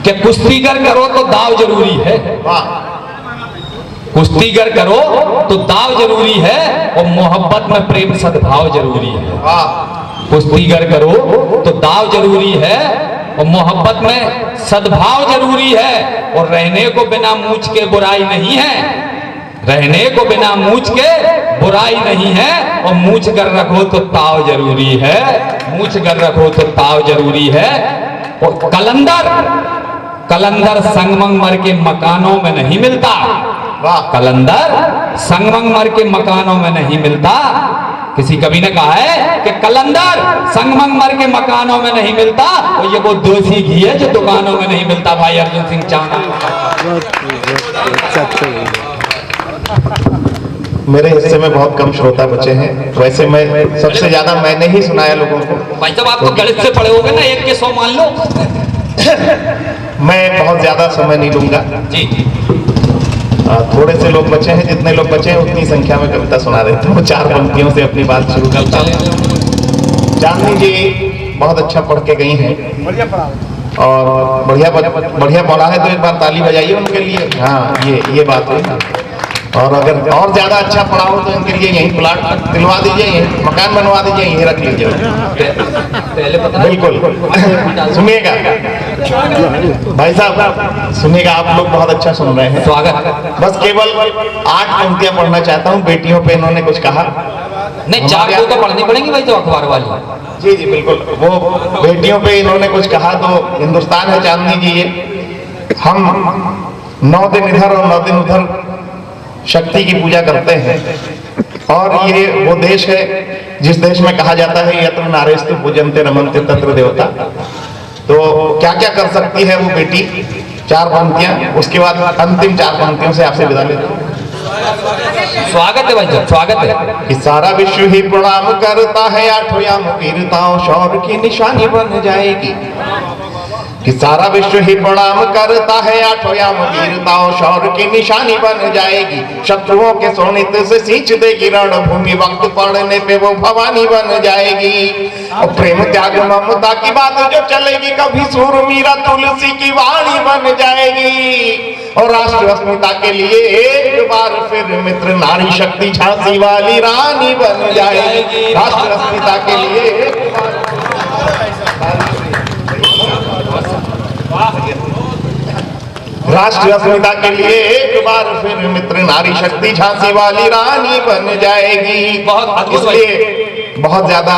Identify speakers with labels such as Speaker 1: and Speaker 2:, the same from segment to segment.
Speaker 1: कि कुश्तीगर करो तो दाव जरूरी है। कुश्तीगर करो तो दाव जरूरी है और मोहब्बत में प्रेम सद्भाव जरूरी है। कुश्तीगर करो तो दाव जरूरी है और मोहब्बत में सद्भाव जरूरी है। और रहने को बिना मूछ के बुराई नहीं है, रहने को बिना मूछ के बुराई नहीं है। और मूछ कर रखो तो ताव जरूरी है, मूछ कर रखो तो ताव जरूरी है। और कलंदर संगमरमर के मकानों में नहीं मिलता, कलंदर संगमरमर के मकानों में नहीं मिलता। किसी कवि ने कहा है कि कलंदर संगमरमर के मकानों में नहीं मिलता, और ये वो देसी घी है जो दुकानों में नहीं मिलता। भाई अर्जुन सिंह चावला।
Speaker 2: मेरे हिस्से में बहुत कम श्रोता बचे हैं, वैसे मैं सबसे ज्यादा मैंने ही सुनाया लोगों को।
Speaker 1: भाई साहब आप तो गणित से पढ़े होगे ना, 1 के 100 मान लो।
Speaker 2: मैं बहुत ज्यादा समय नहीं लूंगा
Speaker 1: जी।
Speaker 2: थोड़े से लोग बचे हैं, जितने लोग बचे हैं उतनी संख्या में कविता सुना देता हूँ। 4 पंक्तियों से अपनी बात शुरू करता हूँ। चांदनी जी बहुत अच्छा पढ़ के गई हैं और बढ़िया पढ़ा है, तो एक बार ताली बजाइए उनके लिए। हाँ, ये बात है। और अगर और ज्यादा अच्छा पढ़ा हो तो इनके लिए यहीं प्लाट दिलवा दीजिए, यहीं मकान बनवा दीजिए, यहीं रख लीजिए। बिल्कुल सुनिएगा भाई साहब, सुनिएगा। आप लोग बहुत अच्छा सुन रहे हैं,
Speaker 1: स्वागत।
Speaker 2: बस केवल 8 पंक्तियां पढ़ना चाहता हूँ। बेटियों पे इन्होंने कुछ कहा,
Speaker 1: नहीं 4 तो पढ़नी पड़ेगी भाई, तो अखबार वाली।
Speaker 2: जी बिल्कुल। वो बेटियों पे इन्होंने कुछ कहा, तो हिंदुस्तान है चांदनी जी ये। हम 9 दिन इधर और 9 दिन उधर शक्ति की पूजा करते हैं, और ये वो देश है जिस देश में कहा जाता है यत्र नारेस्तु पूजन्ते रमन्ते तत्र देवता। तो क्या क्या कर सकती है वो बेटी। 4 पंक्तियां, उसके बाद अंतिम 4 पंक्तियों से आपसे विदा लेता हूं।
Speaker 1: स्वागत है भाई साहब, स्वागत है।
Speaker 2: कि सारा विश्व ही प्रणाम करता है, 8 याम वीरताओं शौर्य की निशानी बन जाएगी। कि सारा विश्व ही प्रणाम करता है, 8 याम वीरताओं शौर्य की निशानी बन जाएगी। शत्रुओं के सोनित से सींच देगी रणभूमि, वक्त पड़ने पे वो भवानी बन जाएगी। और प्रेम त्याग ममता की बात जो चलेगी, कभी सूर मीरा तुलसी की वाणी बन जाएगी। और राष्ट्र अस्मिता के लिए एक बार फिर मित्र नारी शक्ति झांसी वाली रानी बन जाएगी। राष्ट्र अस्मिता के लिए राष्ट्र अस्मिता के लिए एक बार फिर मित्र नारी शक्ति झांसी वाली रानी बन जाएगी। इसलिए बहुत ज्यादा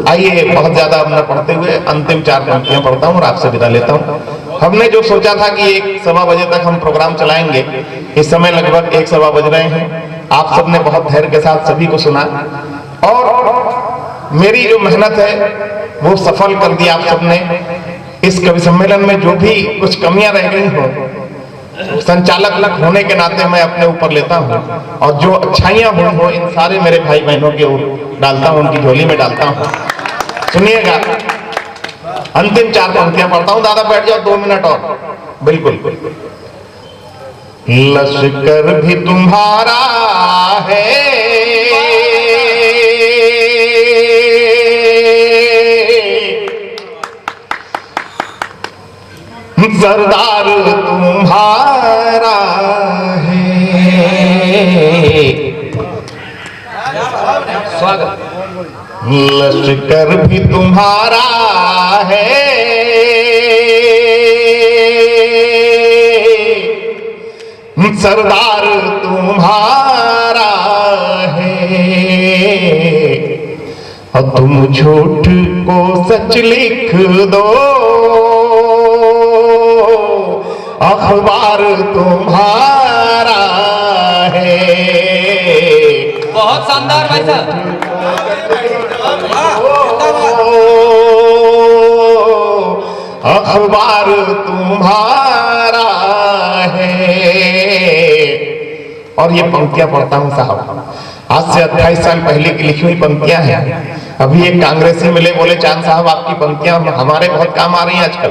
Speaker 2: आइए, बहुत ज्यादा अपना पढ़ते हुए अंतिम 4 पंक्तियां पढ़ता हूँ और आपसे विदा लेता हूँ। हमने जो सोचा था कि 1-1:15 बजे तक हम प्रोग्राम चलाएंगे, इस समय लगभग 1:15 बज रहे हैं। आप सबने बहुत धैर्य के साथ सभी को सुना, और मेरी जो मेहनत है वो सफल कर दी आप सबने। इस कवि सम्मेलन में जो भी कुछ कमियां रह गई हो, संचालक होने के नाते मैं अपने ऊपर लेता हूं, और जो अच्छाइयां हुई हो इन सारे मेरे भाई बहनों के ओर डालता हूं, उनकी झोली में डालता हूं। सुनिएगा, अंतिम 4 पंक्तियां पढ़ता हूं। दादा बैठ जाओ 2 मिनट और। बिल्कुल। लश्कर भी तुम्हारा है, सरदार तुम्हारा है।
Speaker 1: स्वागत।
Speaker 2: लश्कर भी तुम्हारा है, सरदार तुम्हारा है। और तुम झूठ को सच लिख दो, अखबार तुम्हारा है।
Speaker 1: बहुत शानदार भाई साहब।
Speaker 2: अखबार तुम्हारा है। और ये पंक्तियां पढ़ता हूं साहब, आज से 28 साल पहले की लिखी हुई पंक्तियां हैं। अभी एक कांग्रेसी मिले, बोले चांद साहब आपकी पंक्तियां हमारे बहुत काम आ रही हैं आजकल।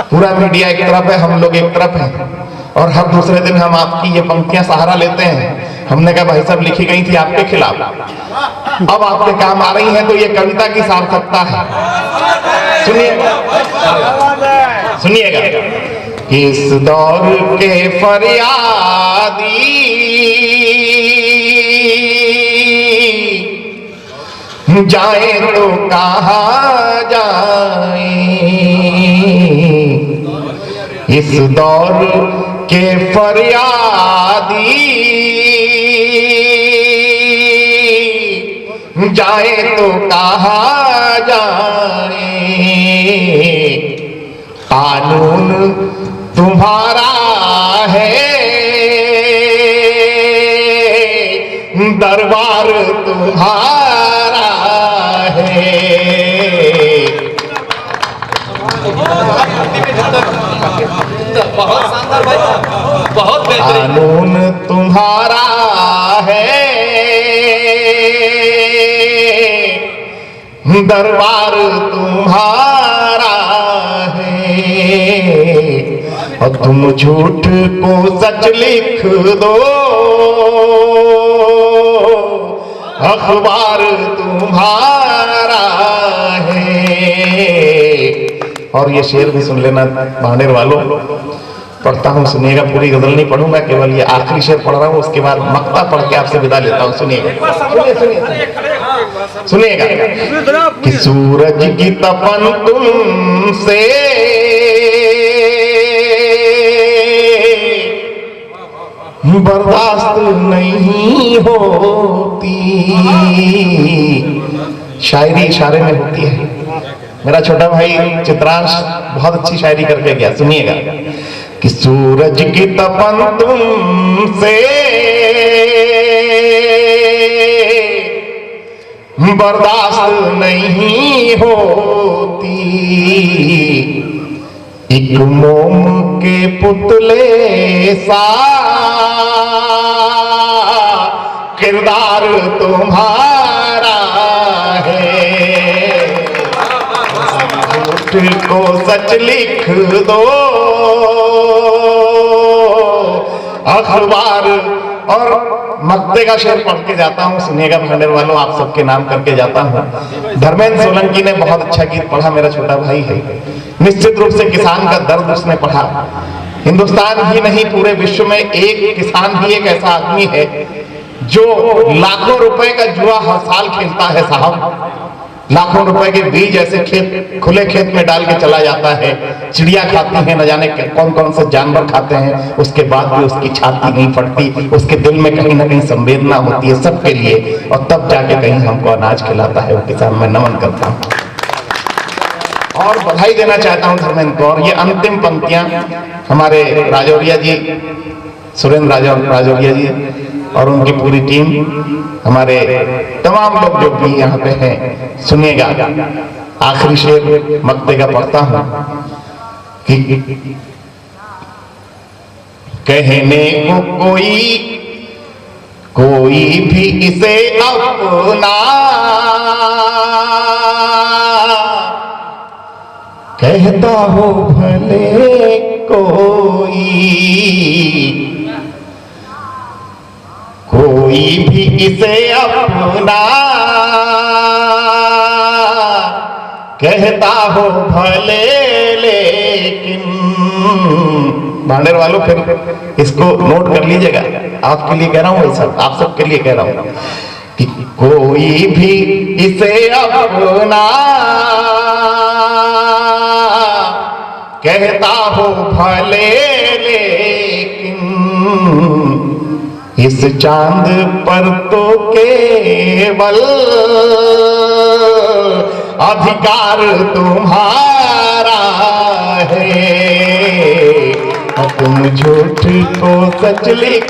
Speaker 2: पूरा मीडिया एक तरफ है, हम लोग एक तरफ हैं, और हर दूसरे दिन हम आपकी ये पंक्तियां सहारा लेते हैं। हमने कहा भाई साहब लिखी गई थी आपके खिलाफ, अब आपके काम आ रही हैं, तो ये कविता की सार्थकता है। सुनिए सुनिएगा। इस दौर के फरियादी जाए तो कहाँ जाए, इस दौर के फरियादी जाए तो कहाँ जाए, कानून तुम्हारा है, दरबार तुम्हारा है।
Speaker 1: बहुत शानदार भाई, बहुत बेहतरीन।
Speaker 2: कानून तुम्हारा है, दरबार तुम्हारा है, और तुम झूठ को सच लिख दो, अखबार तुम्हारा है। और ये शेर भी सुन लेना भांडेर वालों, पढ़ता हूँ सुनिएगा, पूरी गजल नहीं पढ़ूंगा, केवल ये आखिरी शेर पढ़ रहा हूँ, उसके बाद मक्ता पढ़ के आपसे विदा लेता हूँ। सुनिएगा सुनिएगा कि सूरज की तपन तुमसे बर्दाश्त नहीं होती, शायरी इशारे में होती है। मेरा छोटा भाई चित्रांश बहुत अच्छी शायरी करके गया, सुनिएगा कि सूरज की तपन तुमसे बर्दाश्त नहीं होती, एक मोम के पुतले सा किरदार तुम्हारा है, झूठ को सच लिख दो, अखबार। और मक्ते का शेर पढ़ के जाता हूँ, सुनिएगा भांडेर वालों, आप सबके नाम करके जाता हूँ। धर्मेंद्र सोलंकी ने बहुत अच्छा गीत पढ़ा, मेरा छोटा भाई है, निश्चित रूप से किसान का दर्द उसने पढ़ा। हिंदुस्तान ही नहीं पूरे विश्व में एक किसान ही एक ऐसा आदमी है जो लाखों रुपए का जुआ हर साल खेलता है साहब, लाखों रुपए के बीज ऐसे खेत खुले खेत में डाल के चला जाता है, चिड़िया खाती है, न जाने कौन कौन से जानवर खाते हैं, उसके बाद भी उसकी छाती नहीं फटती, उसके दिल में कहीं ना कहीं संवेदना होती है सबके लिए, और तब जाके कहीं हमको अनाज खिलाता है वो किसान। मैं नमन करता हूँ और बधाई देना चाहता हूँ धर्मेंद्र को। और ये अंतिम पंक्तियां हमारे राजौरिया जी, सुरेंद्र राजौरिया जी और उनकी पूरी टीम, हमारे तमाम लोग जो भी यहाँ पे हैं, सुनिएगा। आखिरी शेर मक्ते का पढ़ता हूँ कि कहने को कोई भी इसे अपना कहता हो भले कोई भी इसे अपना कहता हो भले, लेकिन भांडेर वालों फिर इसको नोट कर लीजिएगा, आपके लिए कह रहा हूँ, सब आप सबके लिए कह रहा हूँ कि कोई भी इसे अपना कहता हो भले, लेकिन इस चांद पर तो केवल अधिकार तुम्हारा है, और तुम झूठ को सच लिख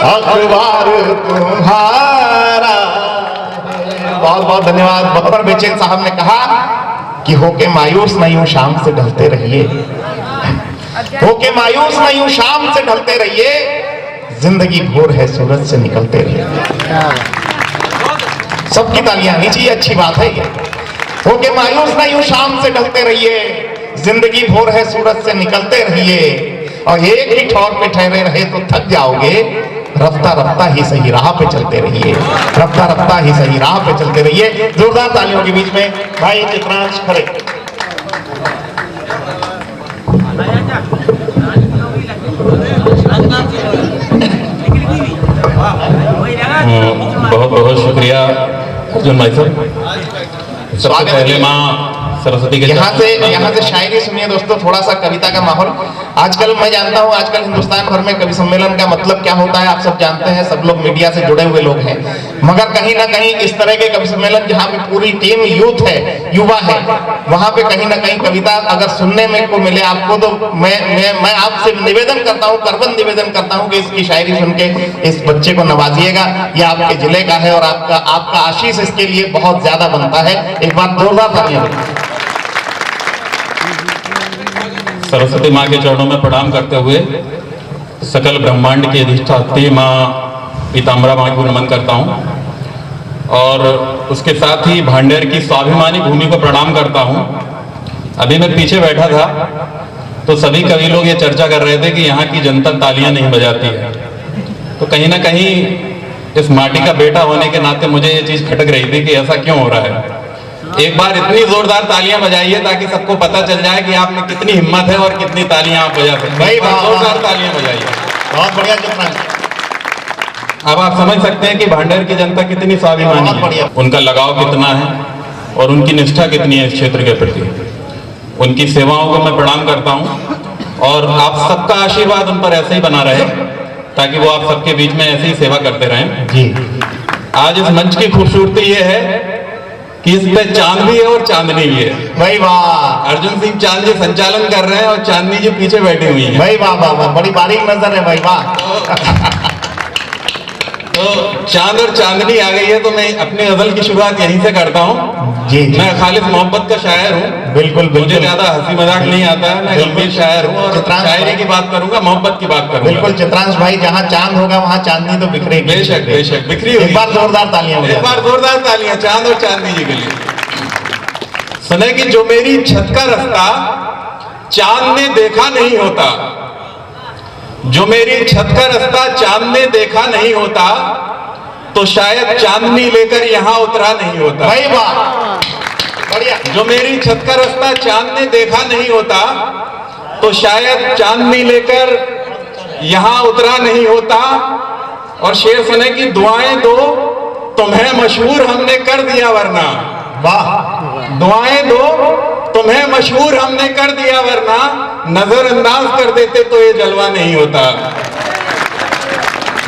Speaker 2: अखबार तुम्हारा। बहुत बहुत धन्यवाद। बब्बर बेचैन साहब ने कहा कि होके मायूस नहीं हूं, शाम से ढलते रहिए, होके मायूस नहीं हूं, शाम से ढलते रहिए, जिंदगी भोर है सूरज से निकलते रहिए। सबकी तालियां आनी चाहिए, अच्छी बात है ये। होके मायूस नहीं हूं, शाम से ढलते रहिए, जिंदगी भोर है सूरज से निकलते रहिए, और एक ही ठौर पे ठहरे रहे तो थक जाओगे, रफ्ता रफ्ता ही सही राह पे चलते रहिए, रफ्ता रफ्ता ही सही राह पे चलते रहिए। जोरदार तालियों के बीच में भाई चित्रांश खरे।
Speaker 3: बहुत बहुत शुक्रिया अर्जुन भाई साहब। सबसे पहले माँ सरस्वती के
Speaker 2: यहाँ से शायरी सुनिए दोस्तों, थोड़ा सा कविता का माहौल। आजकल मैं जानता हूँ, आजकल हिंदुस्तान भर में कवि सम्मेलन का मतलब क्या होता है आप सब जानते हैं, सब लोग मीडिया से जुड़े हुए लोग हैं। मगर कहीं ना कहीं इस तरह के कवि सम्मेलन जहाँ पे पूरी टीम यूथ है, युवा है, वहाँ पे कहीं ना कहीं कविता अगर सुनने में को मिले आपको, तो मैं आपसे निवेदन करता हूँ, करबंद निवेदन करता हूँ कि इसकी शायरी सुन के इस बच्चे को नवाजिएगा। ये आपके जिले का है और आपका आशीष इसके लिए बहुत ज्यादा बनता है। एक बार जोरदार तालियां।
Speaker 3: सरस्वती माँ के चरणों में प्रणाम करते हुए सकल ब्रह्मांड की अधिष्ठात्री माँ पीताम्बरा माँ को नमन करता हूँ और उसके साथ ही भांडेर की स्वाभिमानी भूमि को प्रणाम करता हूँ। अभी मैं पीछे बैठा था तो सभी कवि लोग ये चर्चा कर रहे थे कि यहाँ की जनता तालियां नहीं बजाती है, तो कहीं ना कहीं इस माटी का बेटा होने के नाते मुझे ये चीज खटक रही थी कि ऐसा क्यों हो रहा है। एक बार इतनी जोरदार तालियां बजाइए ताकि सबको पता चल जाए कि आप में कितनी हिम्मत है और कितनी तालियां आप बजा सकते हैं। जोरदार तालियां बजाइए।
Speaker 2: बहुत बढ़िया चित्रांश।
Speaker 3: अब आप समझ सकते हैं कि भांडेर की जनता कितनी स्वाभिमानी है, उनका लगाव कितना है और उनकी निष्ठा कितनी है इस क्षेत्र के प्रति। उनकी सेवाओं को मैं प्रणाम करता हूँ और आप सबका आशीर्वाद उन पर ऐसे ही बना रहे ताकि वो आप सबके बीच में ऐसे ही सेवा करते रहें जी। आज इस मंच की खूबसूरती ये है कि इस पे चांद भी है और चांदनी भी है।
Speaker 2: भाई वाह,
Speaker 3: अर्जुन सिंह चांद जी संचालन कर रहे हैं और चांदनी जी पीछे बैठी हुई है।
Speaker 2: भाई वाह वाह वाह, बड़ी बारीक नजर है भाई वाह।
Speaker 3: तो चांद और चांदनी आ गई है तो मैं अपनी गजल की शुरुआत यहीं से करता हूँ जी। मैं खालिद मोहब्बत का शायर हूँ।
Speaker 2: बिल्कुल
Speaker 3: मुझे ज्यादा हंसी मजाक नहीं आता है, मैं गंभीर शायर हूँ और शायरी की बात करूंगा, मोहब्बत की बात करूंगा।
Speaker 2: बिल्कुल चित्रांश भाई, जहाँ चांद होगा वहाँ चांदनी तो बिखरेगी।
Speaker 3: बेशक बेशक बिखरी होगी।
Speaker 2: एक बार जोरदार तालियां।
Speaker 3: एक बार जोरदार तालियां चांद और चांदनी जी के लिए। सुने कि जो मेरी छत का रास्ता चांद ने देखा नहीं होता, जो मेरी छत का रास्ता चांद ने देखा नहीं होता, तो शायद चांदनी लेकर यहाँ उतरा नहीं होता।
Speaker 2: भाई वाह, बढ़िया।
Speaker 3: जो मेरी छत का रास्ता चांद ने देखा नहीं होता, तो शायद चांदनी लेकर यहाँ उतरा नहीं होता। और शेर सुने की दुआएं दो तुम्हें मशहूर हमने कर दिया वरना।
Speaker 2: वाह,
Speaker 3: दुआएं दो तुम्हें मशहूर हमने कर दिया वरना, नजरअंदाज कर देते तो ये जलवा नहीं होता।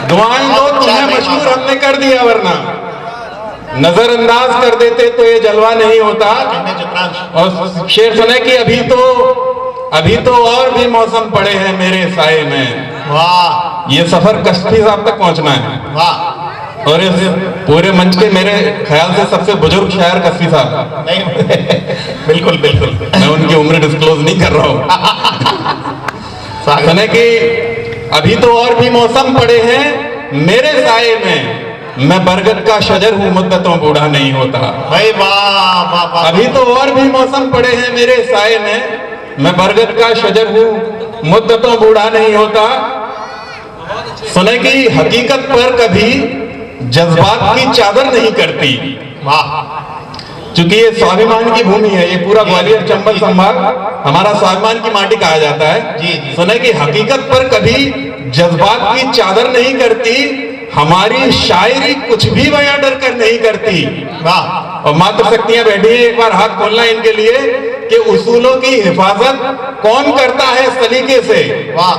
Speaker 3: दुआएं दो तुम्हें मशहूर हमने कर दिया वरना, नजरअंदाज कर देते तो ये जलवा नहीं होता। और शेर सुने कि अभी तो और भी मौसम पड़े हैं मेरे साए में।
Speaker 2: वाह,
Speaker 3: ये सफर कश्ती साहब तक पहुंचना है।
Speaker 2: वाह।
Speaker 3: और इस पूरे मंच के मेरे ख्याल से सबसे बुजुर्ग शायर कस्बी साहब।
Speaker 2: नहीं बिल्कुल बिल्कुल,
Speaker 3: मैं उनकी उम्र डिस्क्लोज नहीं कर रहा हूँ। सुने कि अभी तो और भी मौसम पड़े हैं मेरे साए में, मैं बरगद का शजर हूँ मुद्दतों बूढ़ा नहीं होता।
Speaker 2: भाई वाह वाह वाह।
Speaker 3: अभी तो और भी मौसम पड़े हैं मेरे साए में, मैं बरगद का शजर हूँ मुद्दतों बूढ़ा नहीं होता। सुने कि हकीकत पर कभी जज्बात की चादर नहीं करती।
Speaker 2: वाह,
Speaker 3: चूंकि ये स्वाभिमान की भूमि है, ये पूरा ग्वालियर चंबल संभाग हमारा स्वाभिमान की माटी कहा जाता है
Speaker 2: जी।
Speaker 3: सुने कि हकीकत पर कभी जज्बात की चादर नहीं करती, हमारी शायरी कुछ भी बयां डर कर नहीं करती।
Speaker 2: वाह।
Speaker 3: और मातृशक्तियां बैठी हैं, एक बार हाथ खोलना इनके लिए कि उसूलों की हिफाजत कौन करता है सलीके से।
Speaker 2: वाह,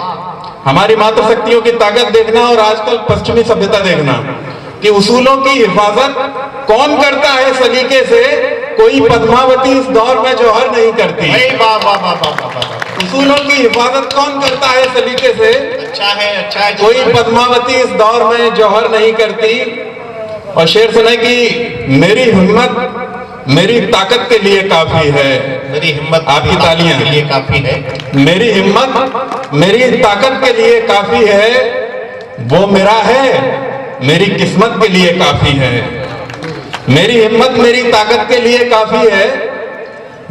Speaker 3: हमारी मातृशक्तियों की ताकत देखना और आजकल पश्चिमी सभ्यता देखना कि उसूलों की हिफाजत कौन करता है सलीके से। कोई पद्मावती इस दौर में जौहर नहीं करती।
Speaker 2: वाह वाह वाह वाह।
Speaker 3: उसूलों की हिफाजत कौन करता है सलीके से।
Speaker 2: अच्छा है।
Speaker 3: कोई पद्मावती इस दौर में जौहर नहीं करती। और शेर सुने कि मेरी हिम्मत मेरी ताकत के लिए काफी है।
Speaker 2: मेरी हिम्मत
Speaker 3: आपकी तालियां
Speaker 2: के लिए काफी है।
Speaker 3: मेरी हिम्मत मेरी ताकत के लिए काफी है, वो मेरा है मेरी किस्मत के लिए काफी है। मेरी हिम्मत मेरी ताकत के लिए काफी है,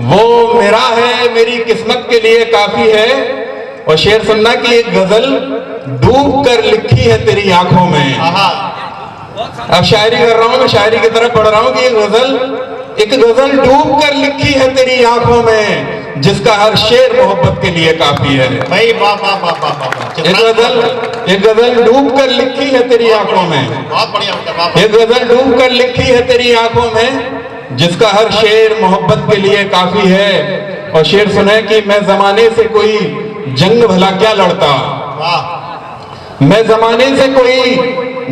Speaker 3: वो मेरा है मेरी किस्मत के लिए काफी है। और शेर सुनना कि एक गजल डूब कर लिखी है तेरी आंखों में। अब शायरी कर रहा हूं, मैं शायरी की तरफ पढ़ रहा हूं कि एक गजल डूब कर लिखी है तेरी आंखों में, जिसका हर शेर मोहब्बत के लिए काफी है।
Speaker 2: भाई वाह वाह वाह वाह वाह।
Speaker 3: एक गजल डूब कर लिखी है तेरी आंखों में,
Speaker 2: बहुत बढ़िया।
Speaker 3: एक गजल डूब कर लिखी है तेरी आंखों में, जिसका हर शेर मोहब्बत के लिए काफी है। और शेर सुने कि मैं जमाने से कोई जंग भला क्या लड़ता, मैं जमाने से कोई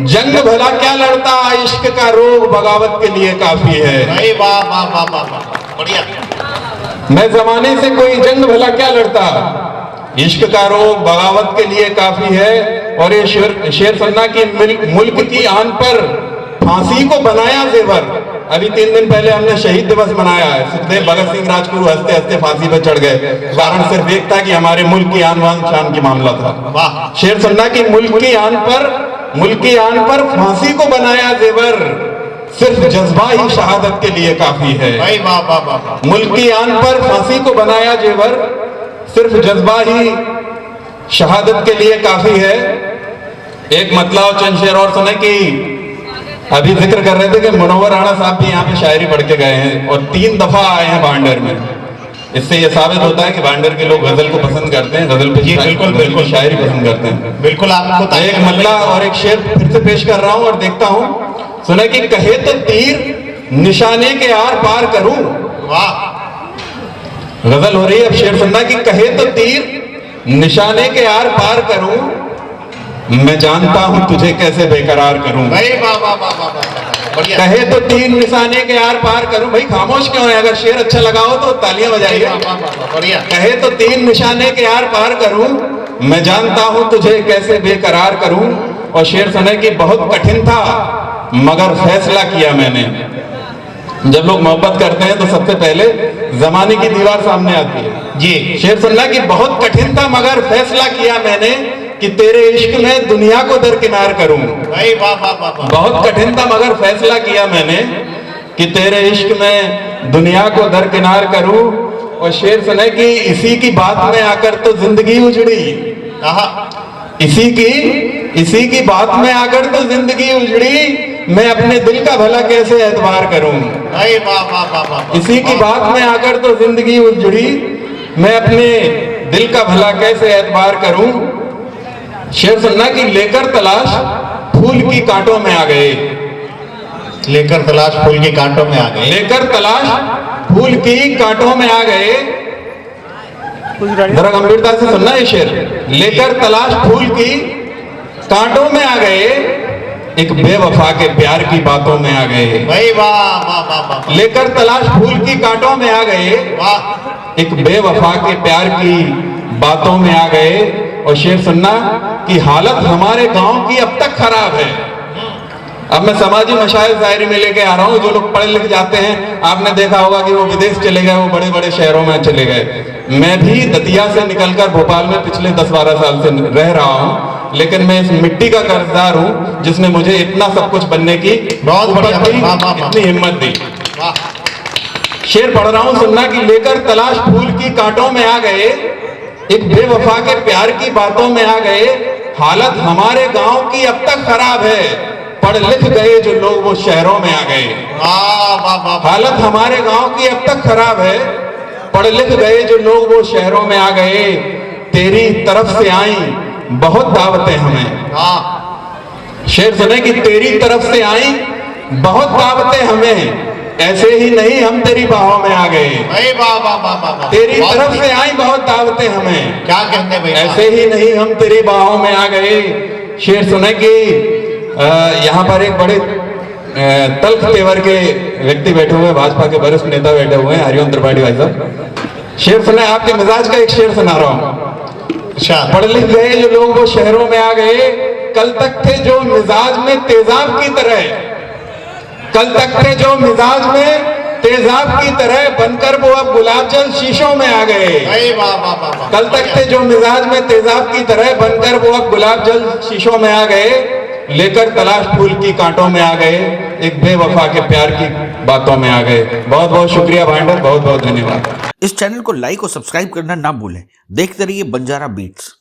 Speaker 3: जंग भला क्या लड़ता, इश्क का रोग बगावत के लिए काफी है।
Speaker 2: भाई वाह वाह वाह वाह, बढ़िया।
Speaker 3: मैं जमाने से कोई जंग भला क्या लड़ता, इश्क का रोग बगावत के लिए काफी है। और ये शेर सुनना कि मुल्क की आन पर फांसी को बनाया जेवर। अभी 3 दिन पहले हमने शहीद दिवस मनाया है, सुखदेव भगत सिंह राजगुरु हंसते हंसते फांसी पर चढ़ गए। कारण सिर्फ एक था कि हमारे मुल्क की आन बान शान की मामला था। शेर सुनना कि मुल्क की आन पर फांसी को बनाया जेवर, सिर्फ जज्बा ही शहादत के लिए काफी है।
Speaker 2: भाई वाह वाह वाह।
Speaker 3: मुल्क की आन पर फांसी को बनाया जेवर, सिर्फ जज्बा ही शहादत के लिए काफी है। एक मतलब चंद शेर और सुने कि अभी जिक्र कर रहे थे कि मुनव्वर राणा साहब भी यहाँ पे शायरी पढ़ के गए हैं और 3 दफा आए हैं भांडर में। इससे यह साबित होता है कि भांडर के लोग गजल को पसंद करते हैं, गजल पे बिल्कुल शायरी पसंद करते हैं।
Speaker 2: बिल्कुल आपको
Speaker 3: एक मतलब और एक शेर फिर से पेश कर रहा हूं और देखता हूं। सुने कि कहे तो तीर निशाने के आर पार करूं।
Speaker 2: वाह,
Speaker 3: गजल हो रही है। अब शेर सुनना कि कहे तो तीर निशाने के आर पार करूं, मैं जानता हूं तुझे कैसे बेकरार करूं।
Speaker 2: भाई वाह वाह वाह वाह, बढ़िया।
Speaker 3: कहे तो तीर निशाने के आर पार करूं। भाई खामोश क्यों है? अगर शेर अच्छा लगा हो तो तालियां बजाइए।
Speaker 2: बढ़िया।
Speaker 3: कहे तो तीर निशाने के आर पार करूं, मैं जानता हूं तुझे कैसे बेकरार करूं। और शेर सुने कि बहुत कठिन था मगर फैसला किया मैंने। जब लोग मोहब्बत करते हैं तो सबसे पहले जमाने की दीवार सामने आती है जी। शेर सुनना कि बहुत कठिन था मगर फैसला किया मैंने कि तेरे इश्क में दुनिया को दरकिनार करूं।
Speaker 2: भाई वाह वाह वाह।
Speaker 3: बहुत कठिन था मगर फैसला किया मैंने कि तेरे इश्क में दुनिया को दरकिनार करूं। और शेर सुने कि इसी की बात में आकर तो जिंदगी उजड़ी। इसी की बात में आकर तो जिंदगी उजड़ी, मैं अपने दिल का भला कैसे एतबार करूं।
Speaker 2: भाई वाह वाह वाह वाह।
Speaker 3: इसी की बात में आकर तो जिंदगी उजड़ी, मैं अपने दिल का भला कैसे एतबार करूं। शेर सुनना कि लेकर तलाश फूल की कांटों में आ गए।
Speaker 2: लेकर तलाश फूल की कांटों में आ गए।
Speaker 3: लेकर तलाश फूल की कांटों में आ गए। जरा गंभीरता से सुनना ये शेर। लेकर तलाश फूल की कांटों में आ गए, एक बेवफा के प्यार की बातों में आ गए।
Speaker 2: भाई वाह वाह वाह वाह।
Speaker 3: लेकर तलाश फूल की कांटों में आ गए,
Speaker 2: वाह।
Speaker 3: एक बेवफा के प्यार की बातों में आ गए। और शेर सुनना कि हालत हमारे गांव की अब तक खराब है। अब मैं समाजी मशाइल शायरी में लेके आ रहा हूँ। जो लोग पढ़े लिख जाते हैं, आपने देखा होगा कि वो विदेश चले गए, वो बड़े बड़े शहरों में चले गए। मैं भी दतिया से निकलकर भोपाल में पिछले 10-12 साल से रह रहा हूँ, लेकिन मैं इस मिट्टी का कर्जदार हूँ जिसने मुझे इतना सब कुछ बनने की इतनी हिम्मत दी। शेर पढ़ रहा हूँ, सुनना कि लेकर तलाश फूल की कांटों में आ गए, एक बेवफा के प्यार की बातों में आ गए। हालत हमारे गांव की अब तक खराब है, पढ़ लिख गए जो लोग वो शहरों में आ गए। हालत हमारे गांव की अब तक खराब है, पढ़ लिख गए जो लोग वो शहरों में आ गए। तेरी तरफ से आई बहुत दावतें हमें। शेर सुने कि तेरी तरफ से आई बहुत दावतें हमें, ऐसे ही नहीं हम तेरी बाहों में आ गए। तेरी तरफ से आई बहुत दावतें हमें,
Speaker 2: क्या कहते भाई,
Speaker 3: ऐसे ही नहीं हम तेरी बाहों में आ गए। शेर सुने कि यहाँ पर एक बड़े तल्ख तेवर के व्यक्ति बैठे हुए, भाजपा के वरिष्ठ नेता बैठे हुए हैं, हरिओम त्रिपाठी भाई साहब। शेर सुने, आपके मिजाज का एक शेर सुना रहा हूँ। पढ़ लिख गए जो लोग वो शहरों में आ गए, कल तक थे जो मिजाज में तेजाब की तरह, कल तक थे जो मिजाज में तेजाब की तरह, बनकर वो अब गुलाब जल शीशों में आ गए। कल तक थे जो मिजाज में तेजाब की तरह, बनकर वो अब गुलाब जल शीशों में आ गए। लेकर तलाश फूल की कांटों में आ गए, एक बेवफा के प्यार की बातों में आ गए। बहुत बहुत शुक्रिया भाईंडर, बहुत बहुत धन्यवाद।
Speaker 4: इस चैनल को लाइक और सब्सक्राइब करना ना भूलें। देखते रहिए बंजारा बीट्स।